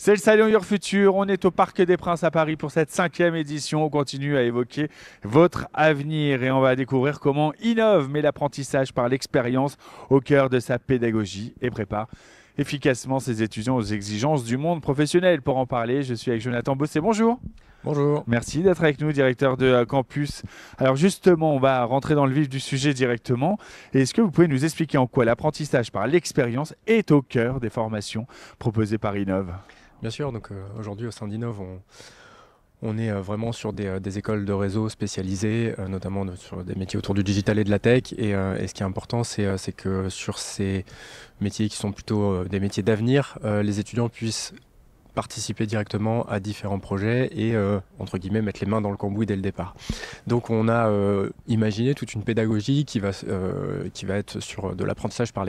C'est le Salon Your Future, on est au Parc des Princes à Paris pour cette 5e édition. On continue à évoquer votre avenir et on va découvrir comment Innov met l'apprentissage par l'expérience au cœur de sa pédagogie et prépare efficacement ses étudiants aux exigences du monde professionnel. Pour en parler, je suis avec Jonathan Bossé. Bonjour. Bonjour. Merci d'être avec nous, directeur de campus. Alors justement, on va rentrer dans le vif du sujet directement. Est-ce que vous pouvez nous expliquer en quoi l'apprentissage par l'expérience est au cœur des formations proposées par Innov? Bien sûr, donc aujourd'hui au sein d'Innov, on est vraiment sur des écoles de réseau spécialisées, notamment sur des métiers autour du digital et de la tech. Et ce qui est important, c'est que sur ces métiers qui sont plutôt des métiers d'avenir, les étudiants puissent participer directement à différents projets et entre guillemets mettre les mains dans le cambouis dès le départ. Donc on a imaginé toute une pédagogie qui va être sur de l'apprentissage par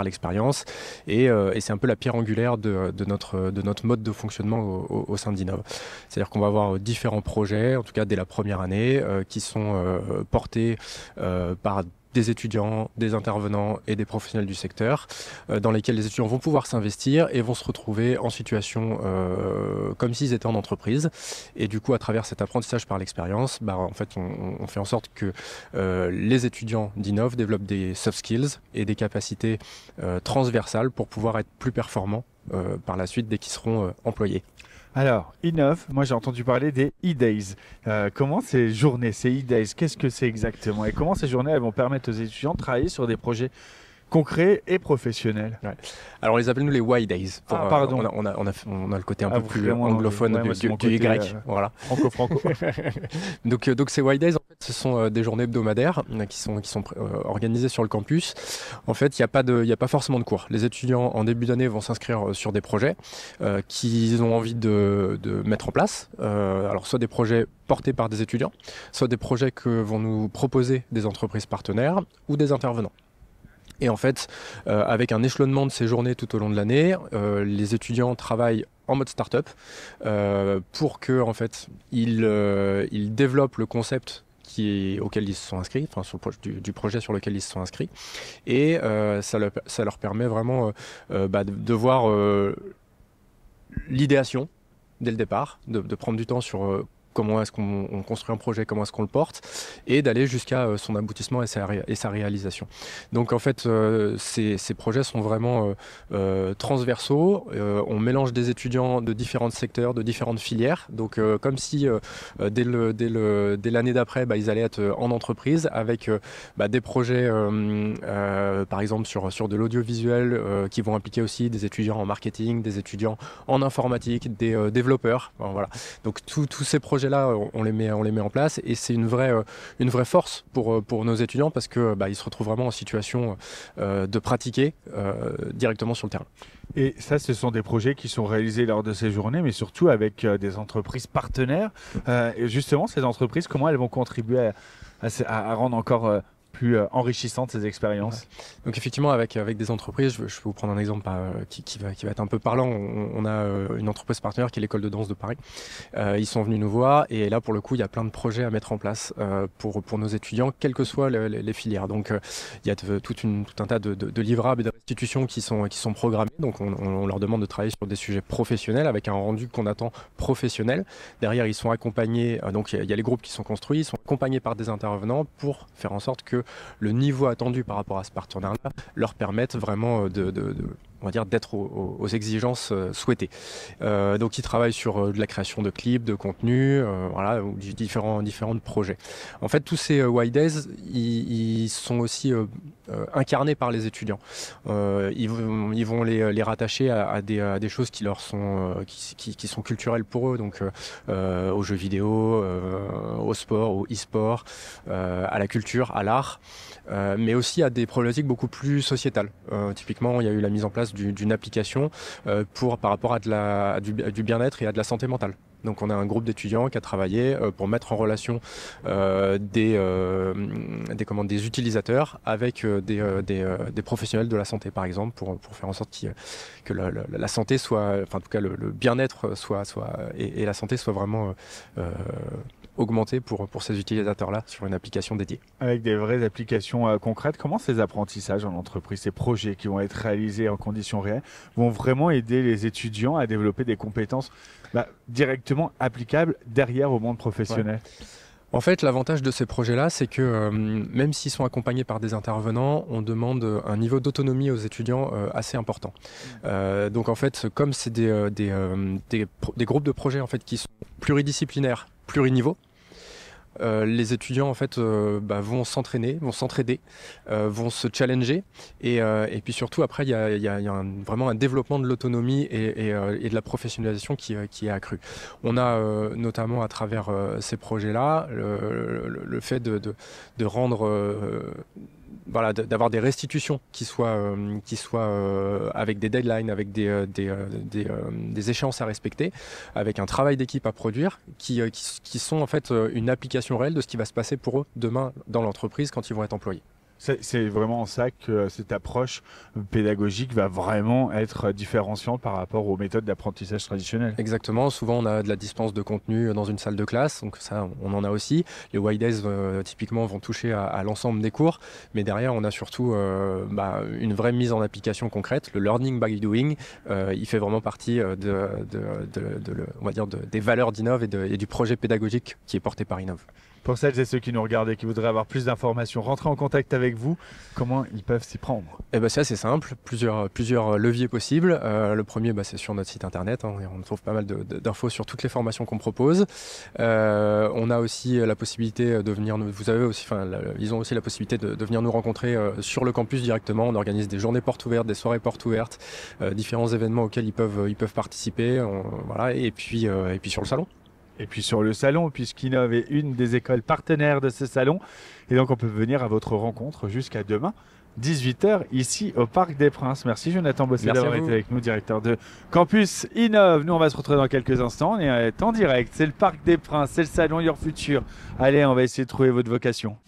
l'expérience et c'est un peu la pierre angulaire de notre mode de fonctionnement au sein d'Innov. C'est-à-dire qu'on va avoir différents projets, en tout cas dès la première année, qui sont portés par des étudiants, des intervenants et des professionnels du secteur, dans lesquels les étudiants vont pouvoir s'investir et vont se retrouver en situation comme s'ils étaient en entreprise. Et du coup, à travers cet apprentissage par l'expérience, en fait, on fait en sorte que les étudiants d'Innov développent des soft skills et des capacités transversales pour pouvoir être plus performants par la suite dès qu'ils seront employés. Alors, Innov, moi j'ai entendu parler des e-days. Comment ces journées, ces e-days, qu'est-ce que c'est exactement? Et comment ces journées elles vont permettre aux étudiants de travailler sur des projets concrets et professionnels? Ouais. Alors on les appelle nous les Y Days. Pardon. On a le côté un peu plus vraiment anglophone ouais, moi, c'est mon du côté, Y. Voilà. Franco. Donc ces Y Days, en fait, ce sont des journées hebdomadaires qui sont organisées sur le campus. En fait, il n'y a pas forcément de cours. Les étudiants en début d'année vont s'inscrire sur des projets qu'ils ont envie de mettre en place. Alors soit des projets portés par des étudiants, soit des projets que vont nous proposer des entreprises partenaires ou des intervenants. Et en fait, avec un échelonnement de ces journées tout au long de l'année, les étudiants travaillent en mode start-up pour que, en fait, ils développent le concept auquel ils se sont inscrits, enfin du projet sur lequel ils se sont inscrits. Et ça leur permet vraiment de voir l'idéation dès le départ, de prendre du temps sur comment est-ce qu'on construit un projet, comment est-ce qu'on le porte, et d'aller jusqu'à son aboutissement et sa réalisation. Donc en fait, ces projets sont vraiment transversaux. On mélange des étudiants de différents secteurs, de différentes filières. Donc comme si dès l'année d'après, ils allaient être en entreprise avec des projets, par exemple sur de l'audiovisuel, qui vont impliquer aussi des étudiants en marketing, des étudiants en informatique, des développeurs. Voilà. Donc tous ces projets là on les met en place et c'est une vraie force pour nos étudiants parce que ils se retrouvent vraiment en situation de pratiquer directement sur le terrain. Et ça, ce sont des projets qui sont réalisés lors de ces journées, mais surtout avec des entreprises partenaires. Et justement, ces entreprises, comment elles vont contribuer à rendre encore plus enrichissantes ces expériences? Ouais. Donc effectivement, avec des entreprises, je vais vous prendre un exemple qui va être un peu parlant. On a une entreprise partenaire qui est l'école de danse de Paris. Ils sont venus nous voir et là, pour le coup, il y a plein de projets à mettre en place pour nos étudiants, quelles que soient les filières. Donc il y a tout un tas de livrables et de restitutions qui sont programmés. Donc on leur demande de travailler sur des sujets professionnels avec un rendu qu'on attend professionnel. Derrière, ils sont accompagnés, donc il y a les groupes qui sont construits, ils sont accompagnés par des intervenants pour faire en sorte que le niveau attendu par rapport à ce partenaire-là leur permette vraiment on va dire d'être aux exigences souhaitées. Donc ils travaillent sur de la création de clips, de contenus, voilà, ou différents projets. En fait, tous ces Y Days, ils sont aussi incarnés par les étudiants. Ils vont les rattacher à des choses qui leur sont qui sont culturelles pour eux, donc aux jeux vidéo, au sport, au e-sport, à la culture, à l'art, mais aussi à des problématiques beaucoup plus sociétales. Typiquement, il y a eu la mise en place d'une application par rapport à du bien-être et à de la santé mentale. Donc on a un groupe d'étudiants qui a travaillé pour mettre en relation des utilisateurs avec des professionnels de la santé, par exemple, pour faire en sorte que la santé soit, enfin en tout cas le bien-être et la santé soient vraiment augmenter pour ces utilisateurs-là sur une application dédiée. Avec des vraies applications concrètes, comment ces apprentissages en entreprise, ces projets qui vont être réalisés en conditions réelles, vont vraiment aider les étudiants à développer des compétences directement applicables derrière au monde professionnel? En fait, l'avantage de ces projets-là, c'est que même s'ils sont accompagnés par des intervenants, on demande un niveau d'autonomie aux étudiants assez important. Donc en fait, comme c'est des groupes de projets en fait, qui sont pluridisciplinaires, pluriniveaux, les étudiants en fait vont s'entraîner, vont s'entraider, vont se challenger et puis surtout après il y a vraiment un développement de l'autonomie et de la professionnalisation qui est accrue. On a notamment à travers ces projets-là le fait de rendre voilà, d'avoir des restitutions qui soient avec des deadlines, avec des échéances à respecter, avec un travail d'équipe à produire, qui sont en fait une application réelle de ce qui va se passer pour eux demain dans l'entreprise quand ils vont être employés. C'est vraiment en ça que cette approche pédagogique va vraiment être différenciante par rapport aux méthodes d'apprentissage traditionnelles. Exactement, souvent on a de la dispense de contenu dans une salle de classe, donc ça on en a aussi. Les White Days typiquement vont toucher à l'ensemble des cours, mais derrière on a surtout une vraie mise en application concrète. Le learning by doing, il fait vraiment partie on va dire des valeurs d'Innov et du projet pédagogique qui est porté par Innov. Pour celles et ceux qui nous regardent et qui voudraient avoir plus d'informations, rentrer en contact avec vous, comment ils peuvent s'y prendre? C'est assez simple, plusieurs leviers possibles. Le premier, c'est sur notre site internet, hein, on trouve pas mal d'infos sur toutes les formations qu'on propose. On a aussi la possibilité de venir, ils ont aussi la possibilité de venir nous rencontrer sur le campus directement. On organise des journées portes ouvertes, des soirées portes ouvertes, différents événements auxquels ils peuvent participer, voilà, et puis sur le salon. Et puis sur le salon, puisqu'Innov est une des écoles partenaires de ce salon. Et donc on peut venir à votre rencontre jusqu'à demain, 18 h, ici au Parc des Princes. Merci Jonathan Bosset d'avoir été avec nous, directeur de campus Innov. Nous on va se retrouver dans quelques instants. On est en direct, c'est le Parc des Princes, c'est le salon Your Future. Allez, on va essayer de trouver votre vocation.